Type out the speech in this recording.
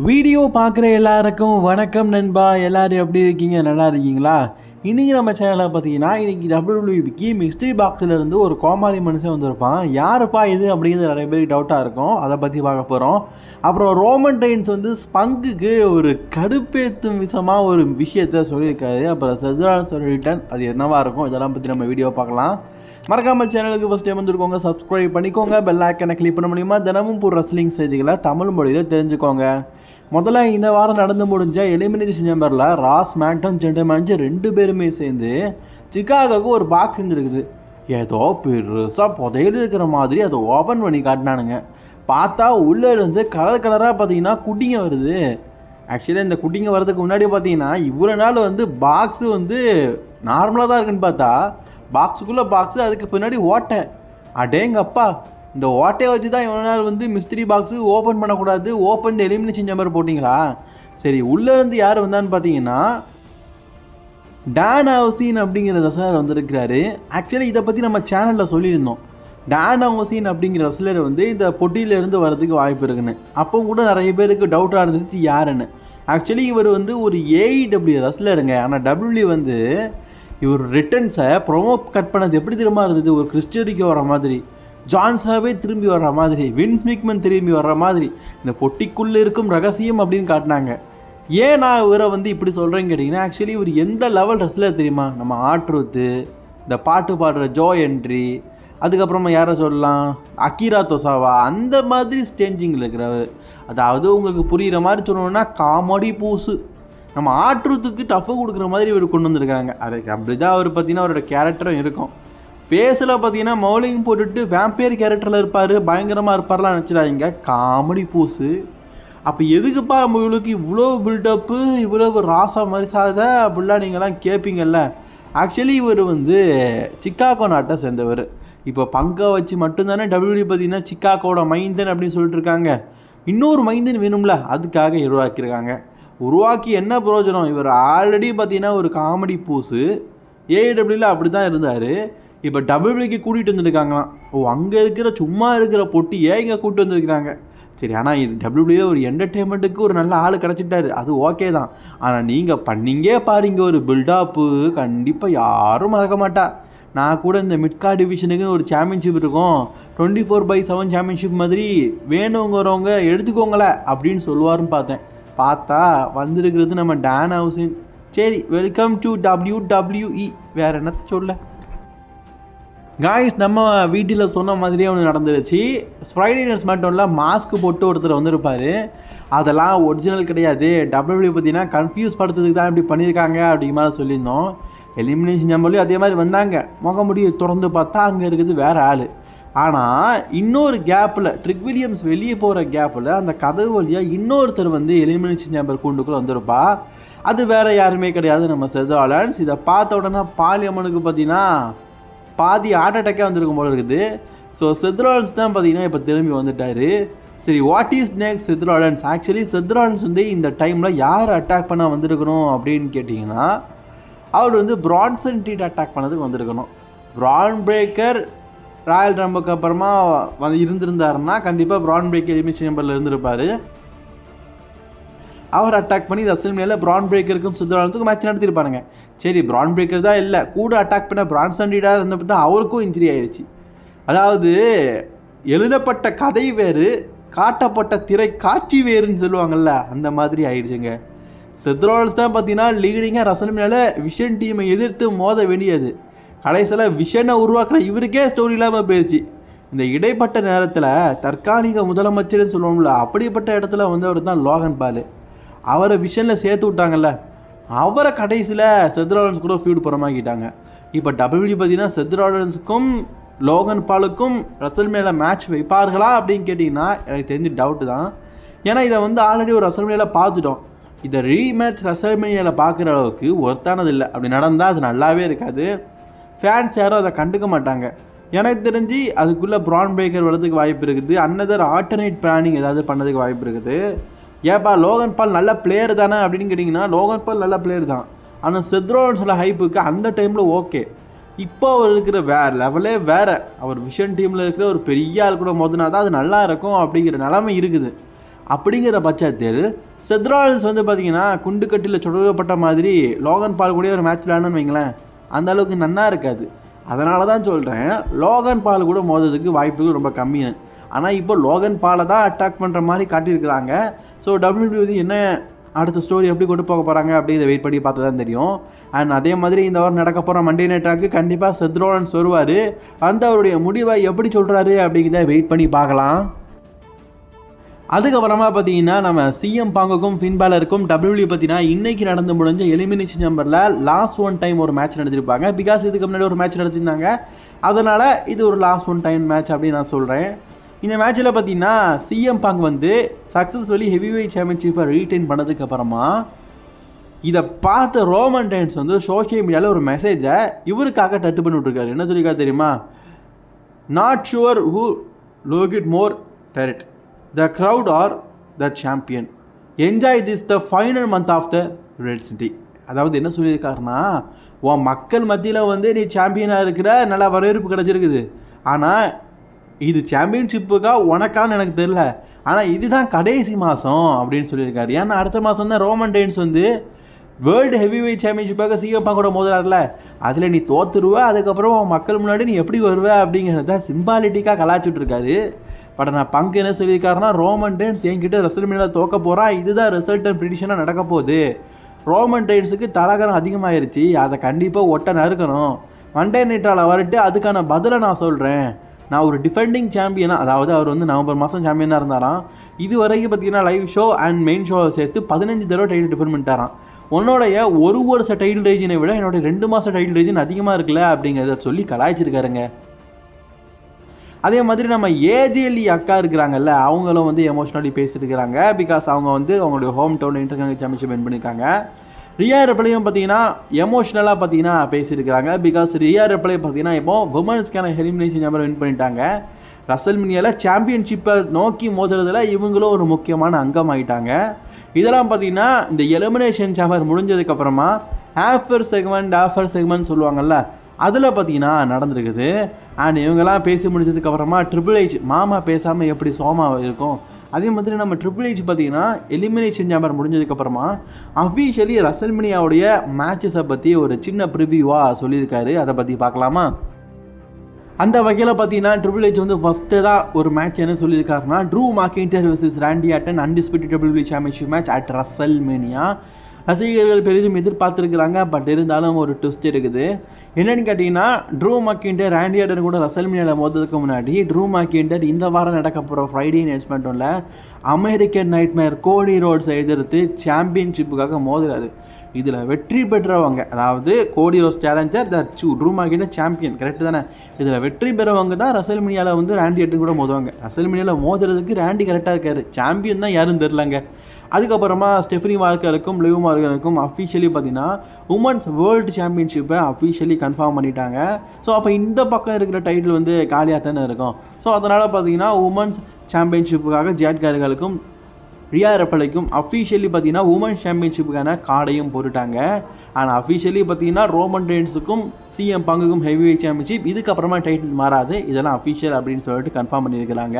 Video பார்க்குற எல்லாருக்கும் வணக்கம் நண்பா. எல்லோரும் எப்படி இருக்கீங்க? நல்லா இருக்கீங்களா? இன்றைக்கி நம்ம சேனலில் பார்த்தீங்கன்னா இன்றைக்கி டபிள்யூடபிள்யூபிக்கு மிஸ்ட்ரி பாக்ஸில் இருந்து ஒரு கோமாளி மனுஷன் வந்திருப்பான். யாருப்பா இது அப்படிங்கிறது நிறைய பேருக்கு டவுட்டாக இருக்கும். அதை பற்றி பார்க்க போகிறோம். அப்புறம் ரோமன் ரெயின்ஸ் வந்து ஸ்பங்குக்கு ஒரு கடுப்பேற்றும் விசமாக ஒரு விஷயத்த சொல்லியிருக்காரு. அப்புறம் செத்ரான் சொல்லிட்டேன், அது என்னவா இருக்கும், இதெல்லாம் பற்றி நம்ம வீடியோ பார்க்கலாம். மறக்காமல் சேனலுக்கு ஃபஸ்ட் டைம் வந்துருக்கோங்க, சப்ஸ்கிரைப் பண்ணிக்கோங்க. பெல் ஐக்கனை கிளிக் பண்ண முடியுமா? தினமும் ஒரு ரெஸ்லிங் செய்திகளை தமிழ் மொழியில் தெரிஞ்சுக்கோங்க. முதல்ல இந்த வாரம் நடந்து முடிஞ்ச எலிமினேஷன் சேம்பரில் ராஸ் மேக்டன் ஜென்டல்மேன் ரெண்டு பேருமே சேர்ந்து சிக்காகோவுக்கு ஒரு பாக்ஸ் இருந்துருக்குது. ஏதோ பெருசாக புதையல் இருக்கிற மாதிரி அதை ஓப்பன் பண்ணி காட்டினானுங்க. பார்த்தா உள்ளே இருந்து கலர் கலராக பார்த்தீங்கன்னா குட்டிங்க வருது. ஆக்சுவலி இந்த குட்டிங்க வர்றதுக்கு முன்னாடி பார்த்தீங்கன்னா இவ்வளோ நாள் வந்து பாக்ஸு வந்து நார்மலாக தான் இருக்குன்னு பார்த்தா பாக்ஸுக்குள்ளே பாக்ஸு, அதுக்கு பின்னாடி ஓட்டை. அடேங்கப்பா, இந்த ஓட்டையை வச்சு தான் இவ்வளோ நாள் வந்து மிஸ்ட்ரி பாக்ஸு ஓப்பன் பண்ணக்கூடாது, ஓப்பன் த எலிமினேஷன் சேம்பர் போட்டிங்களா? சரி, உள்ளேருந்து யார் வந்தான்னு பார்த்தீங்கன்னா டான் ஆவசின் அப்படிங்கிற ரெஸ்லர் வந்திருக்கிறாரு. ஆக்சுவலி இதை பற்றி நம்ம சேனலில் சொல்லியிருந்தோம். டான் ஆவசின் அப்படிங்கிற ரெஸ்லர் வந்து இந்த பொட்டியிலேருந்து வரதுக்கு வாய்ப்பு இருக்குன்னு. அப்போ கூட நிறைய பேருக்கு டவுட்டாக இருந்துச்சு யாருன்னு. ஆக்சுவலி இவர் வந்து ஒரு ஏஇடபிள்யூ ரெஸ்லருங்க. ஆனால் டபிள்யூ வந்து இவர் ரிட்டர்ன்ஸை ப்ரொமோ கட் பண்ணது எப்படி திரும்ப இருந்தது, ஒரு கிறிஸ்டியரிக்கு வர மாதிரி, ஜான்சனாவே திரும்பி வர்ற மாதிரி, வின்ஸ் மிக்மன் திரும்பி வர்ற மாதிரி, இந்த பொட்டிக்குள்ளே இருக்கும் ரகசியம் அப்படின்னு காட்டினாங்க. ஏன் நான் இவரை வந்து இப்படி சொல்கிறேன்னு கேட்டிங்கன்னா, ஆக்சுவலி இவர் எந்த லெவல் ரெஸ்லர் தெரியுமா? நம்ம ஆட்ருத்து, இந்த பாட்டு பாடுற ஜோ என்ட்ரி, அதுக்கப்புறமா யாரை சொல்லலாம், அகிரா தொசாவா, அந்த மாதிரி ஸ்டேஞ்சிங்கில் இருக்கிறவர். அதாவது உங்களுக்கு புரிகிற மாதிரி சொல்லணும்னா காமெடி பூசு. நம்ம ஆட்ருத்துக்கு டஃப்பு கொடுக்குற மாதிரி இவர் கொண்டு வந்திருக்காங்க. அதுக்கு அப்படி தான் அவர் பார்த்தீங்கன்னா அவரோட கேரக்டரும் இருக்கும். ஃபேஸில் பார்த்தீங்கன்னா மௌலிங் போட்டுட்டு வேம்பையர் கேரக்டரில் இருப்பார், பயங்கரமாக இருப்பார்லாம் நினச்சிடாதீங்க, காமெடி பூசு. அப்போ எதுக்குப்பா இவளுக்கு இவ்வளோ பில்டப்பு, இவ்வளோ ராசா மாதிரி சாதா அப்படிலாம் நீங்கள்லாம் கேட்பீங்கல்ல. ஆக்சுவலி இவர் வந்து சிக்காகோ நாட்டை சேர்ந்தவர். இப்போ பங்கை வச்சு மட்டும்தானே டபிள்யூடி பார்த்தீங்கன்னா சிக்காகோட மைந்தன் அப்படின்னு சொல்லிட்டு இருக்காங்க. இன்னொரு மைந்தன் வேணும்ல, அதுக்காக உருவாக்கியிருக்காங்க. உருவாக்கி என்ன பிரயோஜனம்? இவர் ஆல்ரெடி பார்த்தீங்கன்னா ஒரு காமெடி பூசு. ஏஐடபிள்யூவில் அப்படி தான் இருந்தார். இப்போ டபிள்யூக்கு கூட்டிகிட்டு வந்துருக்காங்களாம். அங்கே இருக்கிற சும்மா இருக்கிற பொட்டியை இங்கே கூப்பிட்டு வந்துருக்கிறாங்க. சரி, ஆனால் இது டபிள்யூவில் ஒரு என்டர்டெயின்மெண்ட்டுக்கு ஒரு நல்ல ஆள் கிடச்சிட்டாரு, அது ஓகே தான். ஆனால் நீங்கள் பண்ணிங்கே பாருங்க ஒரு பில்டப்பு, கண்டிப்பாக யாரும் மறக்க மாட்டா. நான் கூட இந்த மிட்கார்ட் டிவிஷனுக்கு ஒரு சாம்பியன்ஷிப் இருக்கும், 24/7 சாம்பியன்ஷிப் மாதிரி, வேணுங்கிறவங்க எடுத்துக்கோங்களே அப்படின்னு சொல்லுவாருன்னு பார்த்தேன். பார்த்தா வந்திருக்கிறது நம்ம டான் ஆவசின். சரி, வெல்கம் டு WWE. வேறு என்னத்த சொல்ல காய்ஸ், நம்ம வீட்டில் சொன்ன மாதிரியே ஒன்று நடந்துருச்சு. ஃப்ரைடே நைட் ஸ்மாக்டவுனில் மாஸ்க் போட்டு ஒருத்தர் வந்திருப்பார். அதெல்லாம் ஒரிஜினல் கிடையாது. டபிள்யூ பார்த்தீங்கன்னா கன்ஃபியூஸ் படுத்துறதுக்கு தான் இப்படி பண்ணியிருக்காங்க அப்படிங்கிற மாதிரி சொல்லியிருந்தோம். எலிமினேஷன் சேம்பர்லையும் அதே மாதிரி வந்தாங்க. முகமுடியை திறந்து பார்த்தா அங்கே இருக்குது வேறு ஆள். ஆனால் இன்னொரு கேப்பில், ட்ரிக் வில்லியம்ஸ் வெளியே போகிற கேப்பில் அந்த கதவு வழியாக இன்னொருத்தர் வந்து எலிமினேஷன் சேம்பர் கூண்டுக்குள்ளே வந்திருப்பா. அது வேறு யாருமே கிடையாது, நம்ம செத் ராலன்ஸ். இதை பார்த்த உடனே பாலியம்மனுக்கு பார்த்தீங்கன்னா பாதி ஹார்ட் அட்டாக்கே வந்திருக்கும் போல இருக்குது. ஸோ செத் ராலன்ஸ் தான் பார்த்தீங்கன்னா இப்போ திரும்பி வந்துட்டார். சரி, வாட் இஸ் நெக்ஸ்ட் செத் ராலன்ஸ்? ஆக்சுவலி செத் ராலன்ஸ் வந்து இந்த டைமில் யார் அட்டாக் பண்ண வந்திருக்கணும் அப்படின்னு கேட்டிங்கன்னா, அவர் வந்து பிரான்சன் ரீட் அட்டாக் பண்ணதுக்கு வந்திருக்கணும். பிரான் பிரேக்கர் ராயல் ரம்புக்கு அப்புறமா வந்து இருந்திருந்தாருன்னா கண்டிப்பாக பிரான் பிரேக்கர் எலிமினேஷன் சேம்பரில் இருந்திருப்பார். அவர் அட்டாக் பண்ணி ரெஸ்ல்மேனியாவில் பிரான் பிரேக்கருக்கும் செத் ராலன்ஸுக்கும் மேட்ச் நடத்திருப்பாருங்க. சரி, பிரான் பிரேக்கர் தான் இல்லை, கூட அட்டாக் பண்ண பிரான்சன் ரீடாக இருந்தப்போ தான் அவருக்கும் இன்ஜுரி ஆயிடுச்சு. அதாவது எழுதப்பட்ட கதை வேறு, காட்டப்பட்ட திரை காட்சி வேறுன்னு சொல்லுவாங்கள்ல, அந்த மாதிரி ஆயிடுச்சுங்க. செத் ராலன்ஸ் தான் பார்த்தீங்கன்னா லீடிங்காக ரெஸ்ல்மேனியாவில் விஷன் டீமை எதிர்த்து மோத வேண்டியது. கடைசியில் விஷனை உருவாக்குற இவருக்கே ஸ்டோரி இல்லாமல் போயிடுச்சு. இந்த இடைப்பட்ட நேரத்தில் தற்காலிக முதலமைச்சர்னு சொல்லுவோம்ல, அப்படிப்பட்ட இடத்துல வந்து அவர் தான் லோகன் பால். அவரை விஷனில் சேர்த்து விட்டாங்கல்ல, அவரை கடைசியில் செத் ராலன்ஸ் கூட ஃபீல்டு புறமாக்கிட்டாங்க. இப்போ டபிள்யூ பார்த்தீங்கன்னா செத் ராலன்ஸுக்கும் லோகன் பாலுக்கும் ரெஸ்ல்மேனியாவில் மேட்ச் வைப்பார்களா அப்படின்னு கேட்டிங்கன்னா எனக்கு தெரிஞ்சு டவுட்டு தான். ஏன்னா இதை வந்து ஆல்ரெடி ஒரு ரெஸ்ல்மேனியாவில் பார்த்துட்டோம். இதை ரீமேட்ச் ரெஸ்ல்மேனியாவில் பார்க்குற அளவுக்கு ஒர்த்தானது இல்லை. அப்படி நடந்தால் அது நல்லாவே இருக்காது. ஃபேன்ஸ் யாரும் அதை கண்டுக்க மாட்டாங்க. எனக்கு தெரிஞ்சு அதுக்குள்ளே பிரான் பிரேக்கர் வரதுக்கு வாய்ப்பு இருக்குது. அன்னதர் ஆல்டர்னேட் பிளானிங் ஏதாவது பண்ணதுக்கு வாய்ப்பு இருக்குது. ஏப்பா லோகன் பால் நல்ல பிளேயர் தானே அப்படின்னு கேட்டிங்கன்னா, லோகன் பால் நல்ல பிளேயர் தான். ஆனால் செத் ராலன்ஸோட ஹைப்புக்கு அந்த டைமில் ஓகே. இப்போ அவர் இருக்கிற லெவலே வேறு. அவர் விஷன் டீமில் இருக்கிற ஒரு பெரிய ஆள் கூட மோதினா தான் அது நல்லா இருக்கும் அப்படிங்கிற நிலைமை இருக்குது. அப்படிங்கிற பட்சத்தில் செத் ராலின்ஸ் வந்து பார்த்தீங்கன்னா குண்டு கட்டியில் சுடப்பட்ட மாதிரி லோகன் பால் கூட ஒரு மேட்ச் விளையாடணும்னு வைங்களேன், அந்த அளவுக்கு நன்னா இருக்காது. அதனால தான் சொல்கிறேன், லோகன் பால் கூட மோதுறதுக்கு வாய்ப்புகள் ரொம்ப கம்மின்னு. ஆனால் இப்போ லோகன் பாலை தான் அட்டாக் பண்ணுற மாதிரி காட்டியிருக்கிறாங்க. ஸோ WWE என்ன அடுத்த ஸ்டோரி எப்படி கொண்டு போக போகிறாங்க அப்படிங்கிறத வெயிட் பண்ணி பார்த்து தான் தெரியும். அண்ட் அதே மாதிரி இந்த வாரம் நடக்க போகிற மண்டே நைட் ராக்கு கண்டிப்பாக செத் ராலின்ஸ் வருவார். அந்த அவருடைய முடிவை எப்படி சொல்கிறாரு அப்படிங்கிறத வெயிட் பண்ணி பார்க்கலாம். அதுக்கப்புறமா பார்த்தீங்கன்னா நம்ம சிஎம் பாங்குக்கும் ஃபின் பாலருக்கும் WWE பார்த்தீங்கன்னா இன்றைக்கி நடந்து முடிஞ்ச எலிமினேஷன் நம்பரில் லாஸ்ட் ஒன் டைம் ஒரு மேட்ச் நடத்திருப்பாங்க. பிகாஸ் இதுக்கு முன்னாடி ஒரு மேட்ச் நடத்திருந்தாங்க, அதனால் இது ஒரு லாஸ்ட் ஒன் டைம் மேட்ச் அப்படின்னு நான் சொல்கிறேன். இந்த மேட்ச்சில் பார்த்தீங்கன்னா சிஎம் பாங் வந்து சக்ஸஸ்ஃபுல்லி ஹெவிவெயிட் சாம்பியன்ஷிப்பை ரீட்டைன் பண்ணதுக்கப்புறமா இதை பார்த்த ரோமன் ரெயின்ஸ் வந்து சோஷியல் மீடியாவில் ஒரு மெசேஜை இவருக்காக டட்டு பண்ணி விட்ருக்காரு. என்ன சொல்லிக்கா தெரியுமா? Not sure who loved it more டெரிட், the crowd or the champion, enjoy this the final month of the Red City. அதாவது என்ன சொல்லியிருக்காருன்னா, உன் மக்கள் மத்தியில் வந்து நீ சாம்பியனாக இருக்கிற நல்லா வரவேற்பு கிடச்சிருக்குது, ஆனால் இது சாம்பியன்ஷிப்புக்காக உனக்கான்னு எனக்கு தெரில, ஆனால் இதுதான் கடைசி மாதம் அப்படின்னு சொல்லியிருக்காரு. ஏன்னா அடுத்த மாதம் தான் ரோமன் ரெயின்ஸ் வந்து வேர்ல்டு ஹெவிவெயிட் சாம்பியன்ஷிப்பாக சிஎம் பாங்கோட மோதுறாருல, அதில் நீ தோற்றுருவ, அதுக்கப்புறம் உன் மக்கள் முன்னாடி நீ எப்படி வருவ அப்படிங்கிறத சிம்பாலிட்டிக்காக கலாச்சிட்ருக்காரு. பட் நான் பங்கு என்ன சொல்லியிருக்காருன்னா, ரோமன் ரெயின்ஸ் என்கிட்ட ரெஸ்ல்மேனியாவில் தோக்க போகிறான், இதுதான் ரிசல்ட் அண்ட் ப்ரிடிஷனாக நடக்க போகுது, ரோமன் ரெயின்ஸுக்கு தலகரம் அதிகமாகிருச்சு, அதை கண்டிப்பாக ஒட்ட நறுக்கணும், மண்டே நைட்டால் வரட்டு, அதுக்கான பதிலை நான் சொல்கிறேன். நான் ஒரு டிஃபெண்டிங் சாம்பியனாக, அதாவது அவர் வந்து நவம்பர் மாதம் சாம்பியனாக இருந்தாராம், இது வரைக்கும் பார்த்தீங்கன்னா லைவ் ஷோ அண்ட் மெயின் ஷோவை சேர்த்து 15 தடவை டைட்டில் டிஃபெண்ட் பண்ணிட்டாராம். உன்னோடைய ஒரு வருஷ டைட்டில் ரேஜினை விட என்னோட 2 மாதம் டைட்டில் ரேஜின் அதிகமாக இருக்குல்ல அப்படிங்கிறத சொல்லி கலாய்ச்சிருக்காருங்க. அதே மாதிரி நம்ம ஏஜேலி அக்கா இருக்கிறாங்கல்ல, அவங்களும் வந்து எமோஷ்னலி பேசியிருக்கிறாங்க. பிகாஸ் அவங்க வந்து அவங்களுடைய home town international championship win பண்ணியிருக்காங்க. ரியா ரெப்ளையும் பார்த்தீங்கன்னா எமோஷ்னலாக பார்த்தீங்கன்னா பேசியிருக்கிறாங்க. பிகாஸ் ரியா ரெப்ளை பார்த்தீங்கன்னா இப்போ விமன்ஸ்க்கான எலிமினேஷன் நம்பர் வின் பண்ணிட்டாங்க. ரசல்மேனியாவில் சாம்பியன்ஷிப்பை நோக்கி மோதுறதுல இவங்களும் ஒரு முக்கியமான அங்கம் ஆகிட்டாங்க. இதெல்லாம் பார்த்தீங்கன்னா இந்த எலிமினேஷன் சாம்பர் முடிஞ்சதுக்கப்புறமா ஆஃபர் செக்மெண்ட் சொல்லுவாங்கள்ல, அதில் பார்த்தீங்கன்னா நடந்திருக்குது. அண்ட் இவங்கெல்லாம் பேசி முடிச்சதுக்கப்புறமா ட்ரிபிள் ஹெச் மாமா பேசாமல் எப்படி சோமா இருக்கும், அதே மாதிரி நம்ம ட்ரிபிள் ஹெச் பார்த்தீங்கன்னா எலிமினேஷன் சாம்பர் முடிஞ்சதுக்கப்புறமா அஃபீஷியலி ரசல்மேனியாவுடைய மேட்சஸை பற்றி ஒரு சின்ன ப்ரிவியூவாக சொல்லியிருக்காரு. அதை பற்றி பார்க்கலாமா? அந்த வகையில் பார்த்தீங்கன்னா ட்ரிபிள் ஹெச் வந்து ஃபஸ்ட்டு தான் ஒரு மேட்ச் என்ன சொல்லியிருக்காருன்னா, Drew McIntyre vs Randy Orton undisputed WWE championship match at WrestleMania. ரசிகர்கள் பெரிதும் எதிர்பார்த்துருக்குறாங்க. பட் இருந்தாலும் ஒரு ட்விஸ்ட் இருக்குது. என்னென்னு கேட்டிங்கன்னா, ட்ரூ மாக்கின்டர் ராண்டி ஆர்டன் கூட ரசல்மேனியாவில் மோதுறதுக்கு முன்னாடி ட்ரூ மாக்கின்டர் இந்த வாரம் நடக்க போகிற ஃப்ரைடே நைட் ஸ்மாக்டவுனில் அமெரிக்கன் நைட்மேர் கோடி ரோட்ஸை எதிர்த்து சாம்பியன்ஷிப்புக்காக மோதுறாரு. இதில் வெற்றி பெற்றவங்க, அதாவது கோடி ரோட்ஸ் சேலஞ்சர் ட்ரூ மாக்கின்டர் சாம்பியன், கரெக்டு தானே? இதில் வெற்றி பெறவங்க தான் ரசல்மேனியாவில் வந்து ராண்டி ஆர்டன் கூட மோதுவாங்க. ரசல்மேனியாவில் மோதுறதுக்கு ராண்டி கரெக்டாக இருக்காரு, சாம்பியன் தான் யாரும் தெரிலங்க. அதுக்கப்புறமா ஸ்டெஃபனி மார்க்கருக்கும் லிவ் மார்க்கருக்கும் அஃபிஷியலி பார்த்தீங்கன்னா உமன்ஸ் வேர்ல்டு சாம்பியன்ஷிப்பை அஃபிஷியலி கன்ஃபார்ம் பண்ணிட்டாங்க. ஸோ அப்போ இந்த பக்கம் இருக்கிற டைட்டில் வந்து காலியாக தானே இருக்கும். ஸோ அதனால் பார்த்தீங்கன்னா உமன்ஸ் சாம்பியன்ஷிப்புக்காக ஜியாட் கார்களுக்கும் ரியா ரெப்ளைக்கும் அஃபிஷியலி பார்த்தீங்கன்னா உமன்ஸ் சாம்பியன்ஷிப்புக்கான கார்டையும் போட்டுட்டாங்க. ஆனால் அஃபிஷியலி பார்த்தீங்கன்னா ரோமன் ரெயின்ஸுக்கும் சிஎம் பங்குக்கும் ஹெவிவெயிட் சாம்பியன்ஷிப் இதுக்கப்புறமா டைட்டில் மாறாது, இதெல்லாம் அஃபிஷியல் அப்படின்னு சொல்லிட்டு கன்ஃபார்ம் பண்ணியிருக்கிறாங்க.